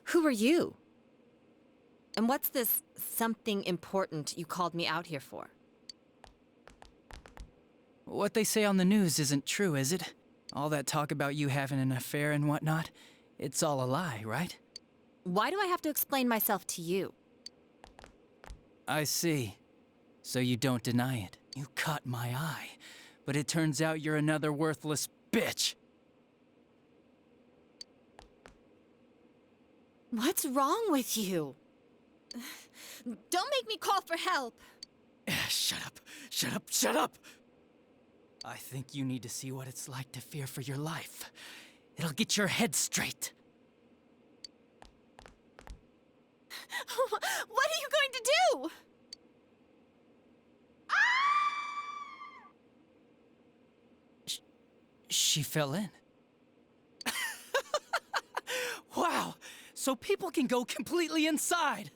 Who are you? And what's this something important you called me out here for? What they say on the news isn't true, is it? All that talk about you having an affair and whatnot, it's all a lie, right? Why do I have to explain myself to you? I see. So you don't deny it. You caught my eye. But it turns out you're another worthless bitch. What's wrong with you? Don't make me call for help! Shut up, shut up, shut up! I think you need to see what it's like to fear for your life. It'll get your head straight. What are you going to do? She fell in. Wow! So people can go completely inside!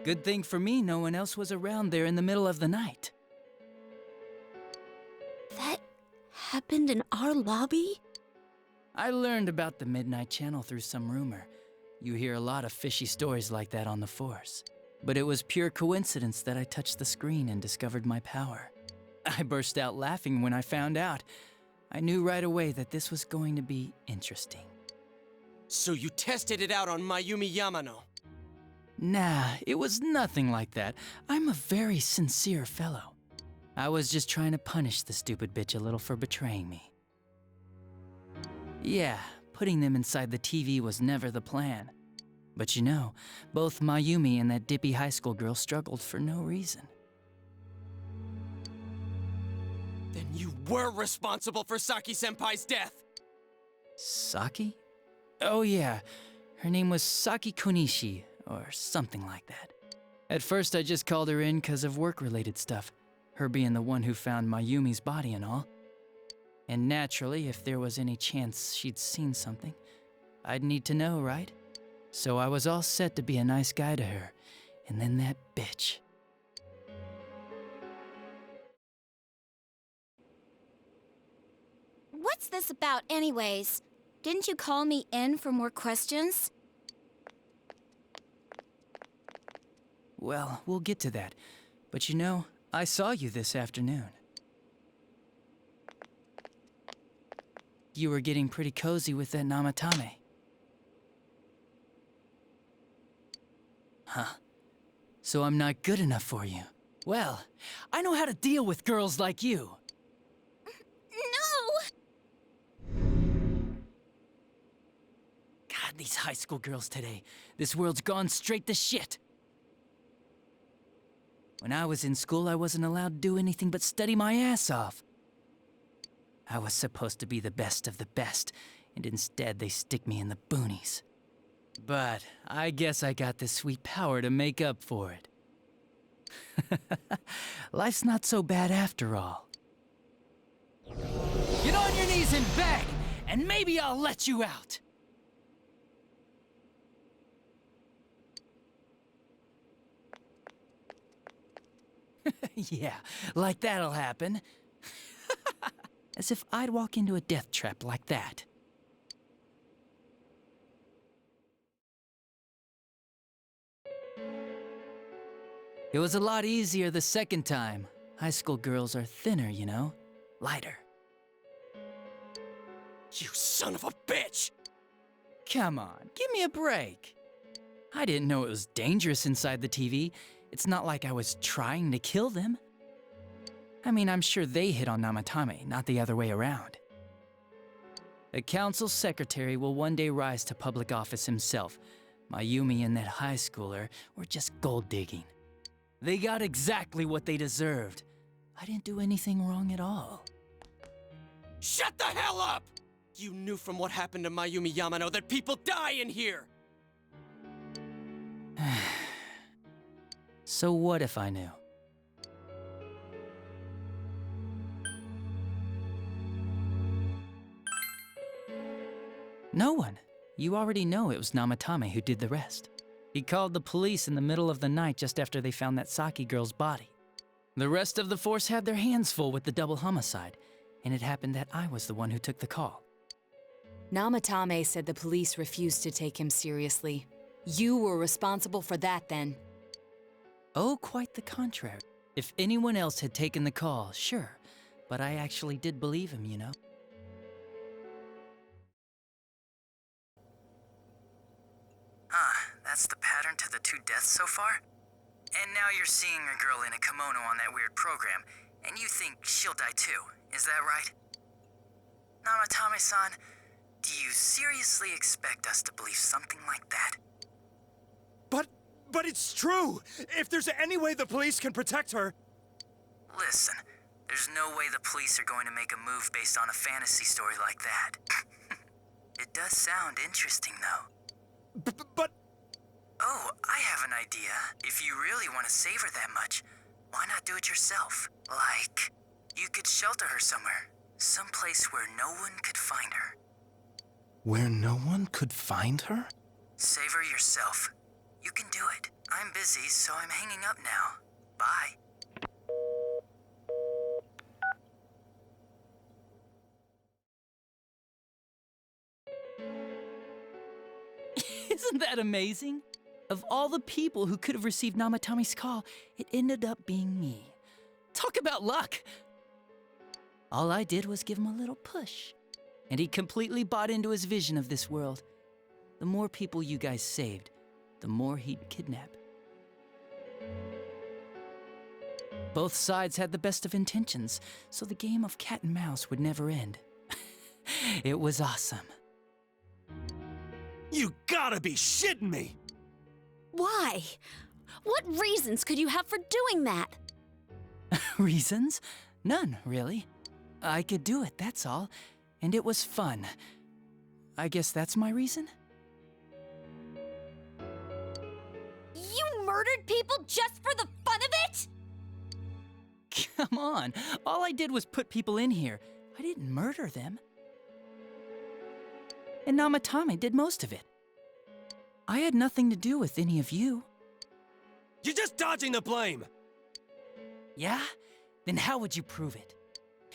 Good thing for me, no one else was around there in the middle of the night. That happened in our lobby? I learned about the Midnight Channel through some rumor. You hear a lot of fishy stories like that on the Force. But it was pure coincidence that I touched the screen and discovered my power. I burst out laughing when I found out. I knew right away that this was going to be interesting. So you tested it out on Mayumi Yamano? Nah, it was nothing like that. I'm a very sincere fellow. I was just trying to punish the stupid bitch a little for betraying me. Yeah, putting them inside the TV was never the plan. But you know, both Mayumi and that dippy high school girl struggled for no reason. Then you were responsible for Saki-senpai's death! Saki? Oh yeah, her name was Saki Konishi, or something like that. At first I just called her in because of work-related stuff, her being the one who found Mayumi's body and all. And naturally, if there was any chance she'd seen something, I'd need to know, right? So I was all set to be a nice guy to her, and then that bitch. What's this about anyways? Didn't you call me in for more questions? Well, we'll get to that. But you know, I saw you this afternoon. You were getting pretty cozy with that Namatame. Huh? So I'm not good enough for you. Well, I know how to deal with girls like you. No! God, these high school girls today. This world's gone straight to shit. When I was in school, I wasn't allowed to do anything but study my ass off. I was supposed to be the best of the best, and instead they stick me in the boonies. But I guess I got the sweet power to make up for it. Life's not so bad after all. Get on your knees and beg, and maybe I'll let you out. Yeah, like that'll happen. As if I'd walk into a death trap like that. It was a lot easier the second time. High school girls are thinner, you know? Lighter. You son of a bitch! Come on, give me a break. I didn't know it was dangerous inside the TV. It's not like I was trying to kill them. I mean, I'm sure they hit on Namatame, not the other way around. The council secretary will one day rise to public office himself. Mayumi and that high schooler were just gold digging. They got exactly what they deserved. I didn't do anything wrong at all. Shut the hell up! You knew from what happened to Mayumi Yamano that people die in here! So what if I knew? No one. You already know it was Namatame who did the rest. He called the police in the middle of the night just after they found that Saki girl's body. The rest of the force had their hands full with the double homicide, and it happened that I was the one who took the call. Namatame said the police refused to take him seriously. You were responsible for that then. Oh, quite the contrary. If anyone else had taken the call, sure, but I actually did believe him, you know? That's the pattern to the 2 deaths so far? And now you're seeing a girl in a kimono on that weird program, and you think she'll die too, is that right? Namatame-san, do you seriously expect us to believe something like that? But it's true! If there's any way the police can protect her... Listen, there's no way the police are going to make a move based on a fantasy story like that. It does sound interesting, though. But... Oh, I have an idea. If you really want to save her that much, why not do it yourself? Like, you could shelter her somewhere. Someplace where no one could find her. Where no one could find her? Save her yourself. You can do it. I'm busy, so I'm hanging up now. Bye. Isn't that amazing? Of all the people who could have received Namatame's call, it ended up being me. Talk about luck! All I did was give him a little push, and he completely bought into his vision of this world. The more people you guys saved, the more he'd kidnap. Both sides had the best of intentions, so the game of cat and mouse would never end. It was awesome. You gotta be shitting me! Why? What reasons could you have for doing that? Reasons? None, really. I could do it, that's all. And it was fun. I guess that's my reason? You murdered people just for the fun of it? Come on, all I did was put people in here. I didn't murder them. And Namatame did most of it. I had nothing to do with any of you. You're just dodging the blame! Yeah? Then how would you prove it?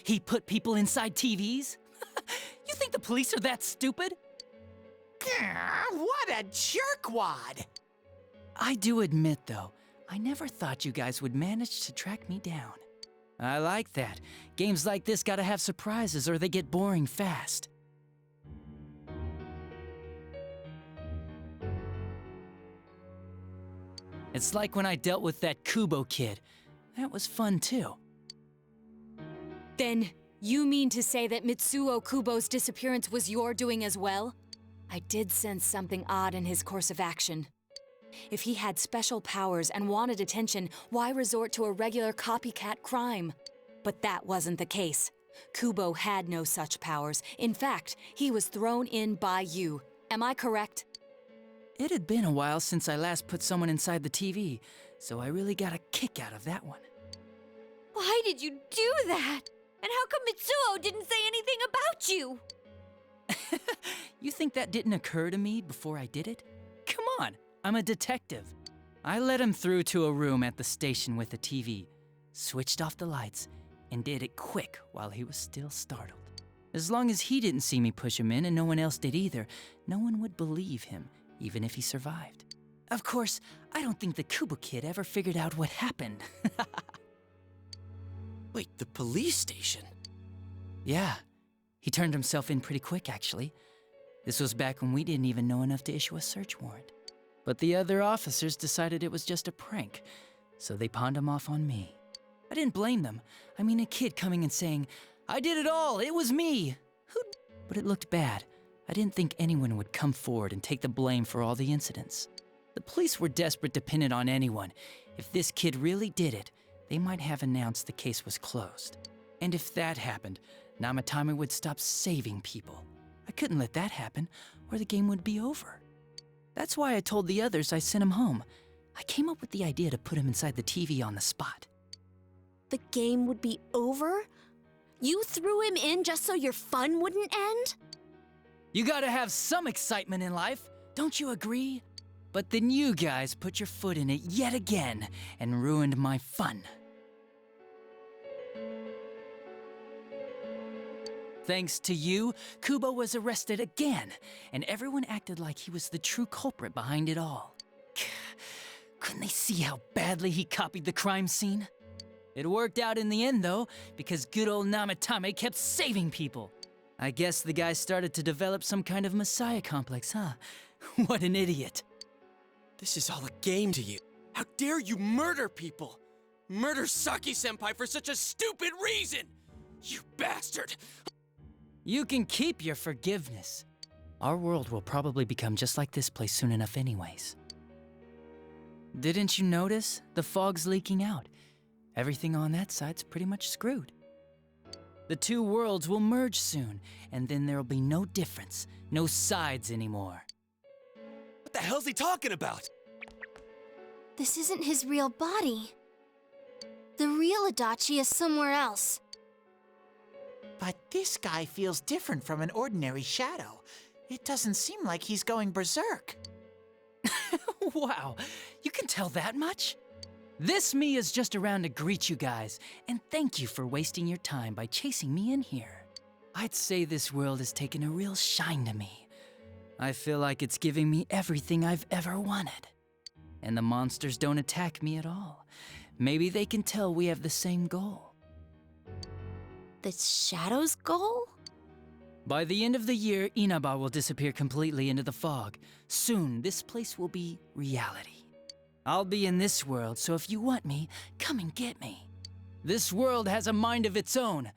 He put people inside TVs? You think the police are that stupid? What a jerkwad! I do admit, though, I never thought you guys would manage to track me down. I like that. Games like this gotta have surprises or they get boring fast. It's like when I dealt with that Kubo kid. That was fun, too. Then, you mean to say that Mitsuo Kubo's disappearance was your doing as well? I did sense something odd in his course of action. If he had special powers and wanted attention, why resort to a regular copycat crime? But that wasn't the case. Kubo had no such powers. In fact, he was thrown in by you. Am I correct? It had been a while since I last put someone inside the TV, so I really got a kick out of that one. Why did you do that? And how come Mitsuo didn't say anything about you? You think that didn't occur to me before I did it? Come on, I'm a detective. I let him through to a room at the station with a TV, switched off the lights, and did it quick while he was still startled. As long as he didn't see me push him in and no one else did either, no one would believe him, even if he survived. Of course, I don't think the Kubo kid ever figured out what happened. Wait, the police station? Yeah, he turned himself in pretty quick, actually. This was back when we didn't even know enough to issue a search warrant. But the other officers decided it was just a prank, so they pawned him off on me. I didn't blame them. I mean, a kid coming and saying, "I did it all, it was me!" But it looked bad. I didn't think anyone would come forward and take the blame for all the incidents. The police were desperate to pin it on anyone. If this kid really did it, they might have announced the case was closed. And if that happened, Namatame would stop saving people. I couldn't let that happen, or the game would be over. That's why I told the others I sent him home. I came up with the idea to put him inside the TV on the spot. The game would be over? You threw him in just so your fun wouldn't end? You gotta have some excitement in life, don't you agree? But then you guys put your foot in it yet again and ruined my fun. Thanks to you, Kubo was arrested again, and everyone acted like he was the true culprit behind it all. Couldn't they see how badly he copied the crime scene? It worked out in the end, though, because good old Namatame kept saving people. I guess the guy started to develop some kind of messiah complex, huh? What an idiot. This is all a game to you. How dare you murder people? Murder Saki-senpai for such a stupid reason! You bastard! You can keep your forgiveness. Our world will probably become just like this place soon enough anyways. Didn't you notice? The fog's leaking out. Everything on that side's pretty much screwed. The two worlds will merge soon, and then there'll be no difference, no sides anymore. What the hell's he talking about? This isn't his real body. The real Adachi is somewhere else. But this guy feels different from an ordinary shadow. It doesn't seem like he's going berserk. Wow, you can tell that much? This me is just around to greet you guys, and thank you for wasting your time by chasing me in here. I'd say this world has taken a real shine to me. I feel like it's giving me everything I've ever wanted. And the monsters don't attack me at all. Maybe they can tell we have the same goal. The Shadow's goal? By the end of the year, Inaba will disappear completely into the fog. Soon, this place will be reality. I'll be in this world, so if you want me, come and get me. This world has a mind of its own.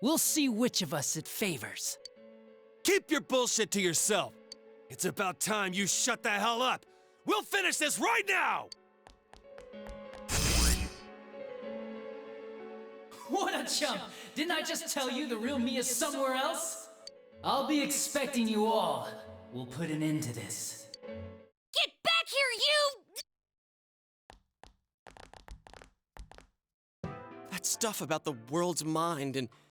We'll see which of us it favors. Keep your bullshit to yourself. It's about time you shut the hell up. We'll finish this right now! What a chump! Didn't I just tell you the real me is somewhere else? I'll be expecting you all. We'll put an end to this. Get back here, you! That stuff about the world's mind and